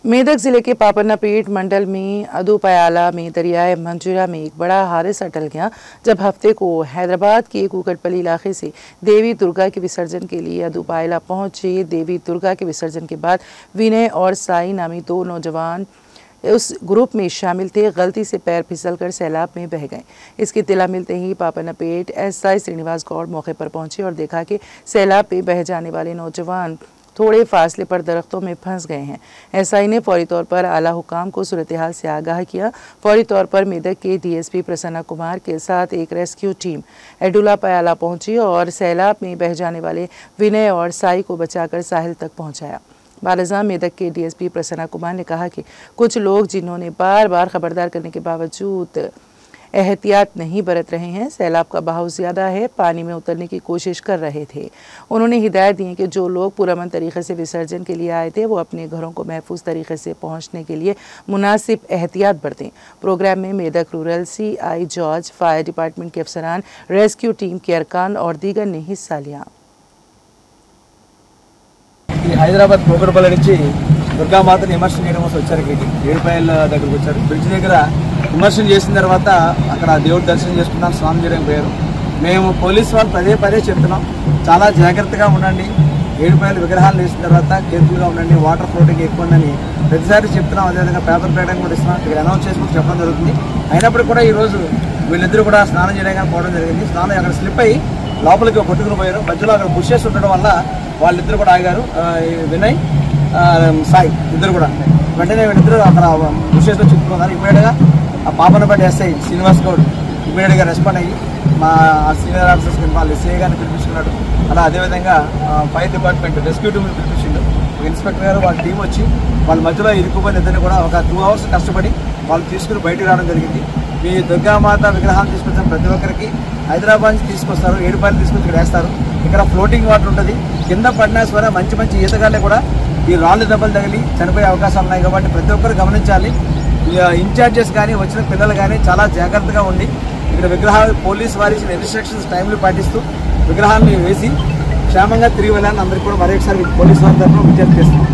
मेदक जिले के पापन्नापेट मंडल में अदुपयाला में दरियाए मंजूरा में एक बड़ा हादसा टल गया जब हफ्ते को हैदराबाद के कुकटपल्ली इलाके से देवी दुर्गा के विसर्जन के लिए अदुपयाला पहुंचे। देवी दुर्गा के विसर्जन के बाद विनय और साई नामी दो नौजवान उस ग्रुप में शामिल थे। गलती से पैर फिसलकर सैलाब में बह गए। इसकी इत्तला मिलते ही पापन्नापेट एसआई श्रीनिवास गौड़ मौके पर पहुंचे और देखा कि सैलाब में बह जाने वाले नौजवान थोड़े फासले पर दरख्तों में फंस गए हैं। एसआई ने फौरी तौर पर आला हुकाम को सूरत-ए-हाल से आगाह किया। फौरी तौर पर मेदक के डीएसपी प्रसन्ना कुमार के साथ एक रेस्क्यू टीम अदुपयाला पहुंची और सैलाब में बह जाने वाले विनय और साई को बचाकर साहिल तक पहुंचाया। बालजा मेदक के डीएसपी प्रसन्ना कुमार ने कहा कि कुछ लोग जिन्होंने बार बार खबरदार करने के बावजूद एहतियात नहीं बरत रहे हैं, सैलाब का बहाव ज़्यादा है, पानी में उतरने की कोशिश कर रहे थे। उन्होंने हिदायत दी कि जो लोग पुरअमन तरीके से विसर्जन के लिए आए थे वो अपने घरों को महफूज तरीके से पहुंचने के लिए मुनासिब एहतियात बरतें। प्रोग्राम में Medak rural CI George, fire department के अफसरान, रेस्क्यू टीम के अरकान और दीगर ने हिस्सा लिया। హైదరాబాద్ కోకరపల్లి నుంచి దుర్గామాతని ఇమర్షన్ చేయడం కోసం వచ్చారు. ఏడుపాయల దగ్గరకు వచ్చారు. బ్రిడ్జ్ దగ్గర ఇమర్షన్ చేసిన తర్వాత అక్కడ దేవుడి దర్శనం చేసుకున్నాం, స్నానం చేయడానికి పోయారు. మేము పోలీసు వాళ్ళు పదే పదే చెప్తున్నాం, చాలా జాగ్రత్తగా ఉండండి, ఏడుపాయల విగ్రహాలు వేసిన తర్వాత కేర్ఫుల్గా ఉండండి, వాటర్ ఫ్లోటింగ్ ఎక్కువ ఉందని ప్రతిసారి చెప్తున్నాం. అదేవిధంగా పేపర్ ప్రకటన కూడా ఇస్తున్నాం, ఇక్కడ అనౌన్స్ చేసుకుని చెప్పడం జరుగుతుంది. అయినప్పుడు కూడా ఈరోజు వీళ్ళిద్దరూ కూడా స్నానం చేయడానికి పోవడం జరిగింది. స్నానం అక్కడ స్లిప్ అయ్యి లోపలికి కొట్టుకుని పోయారు. మధ్యలో అక్కడ బుషెస్ ఉండడం వల్ల వాళ్ళిద్దరు కూడా ఆగారు. వినయ్, సాయి ఇద్దరు కూడా వెంటనే వీళ్ళిద్దరూ అక్కడ బుషెస్లో చిక్కుకున్నారు. ఇమ్మీడియట్గా ఆ పాపన్నపేట ఎస్ఐ శ్రీనివాస్ గౌడ్ ఇమ్మీడియట్గా రెస్పాండ్ అయ్యి మా సీనియర్ ఆఫీసర్స్ వాళ్ళ ఎస్ఐ గారిని పిలిపించుకున్నాడు. అలా అదేవిధంగా ఫైర్ డిపార్ట్మెంట్ రెస్క్యూ టీమ్ని పిలిపించిండు. ఇన్స్పెక్టర్ గారు వాళ్ళ టీం వచ్చి వాళ్ళ మధ్యలో ఇరుక్కుపోయిన ఇద్దరిని కూడా ఒక 2 hours కష్టపడి వాళ్ళు తీసుకుని బయటకు రావడం జరిగింది. మీ దుర్గామాత విగ్రహాన్ని తీసుకొచ్చిన ప్రతి ఒక్కరికి హైదరాబాద్ నుంచి తీసుకొస్తారు, ఏడుపాయలు తీసుకొచ్చి ఇక్కడ వేస్తారు. ఇక్కడ ఫ్లోటింగ్ వాటర్ ఉంటుంది. కింద పడినా సరే మంచి మంచి ఈతగాళ్ళే కూడా ఈ రాళ్ళు దెబ్బలు తగిలి చనిపోయే అవకాశాలు ఉన్నాయి. కాబట్టి ప్రతి ఒక్కరు గమనించాలి. ఇన్ఛార్జెస్ కానీ వచ్చిన పిల్లలు కానీ చాలా జాగ్రత్తగా ఉండి ఇక్కడ విగ్రహాలు పోలీసు వారి ఇచ్చిన ఇన్స్ట్రక్షన్స్ టైంలో పాటిస్తూ విగ్రహాలను వేసి క్షేమంగా తిరిగి వెళ్ళాలని అందరికీ కూడా మరొకసారి పోలీసు వారి తరఫున విజ్ఞప్తి చేస్తున్నాం.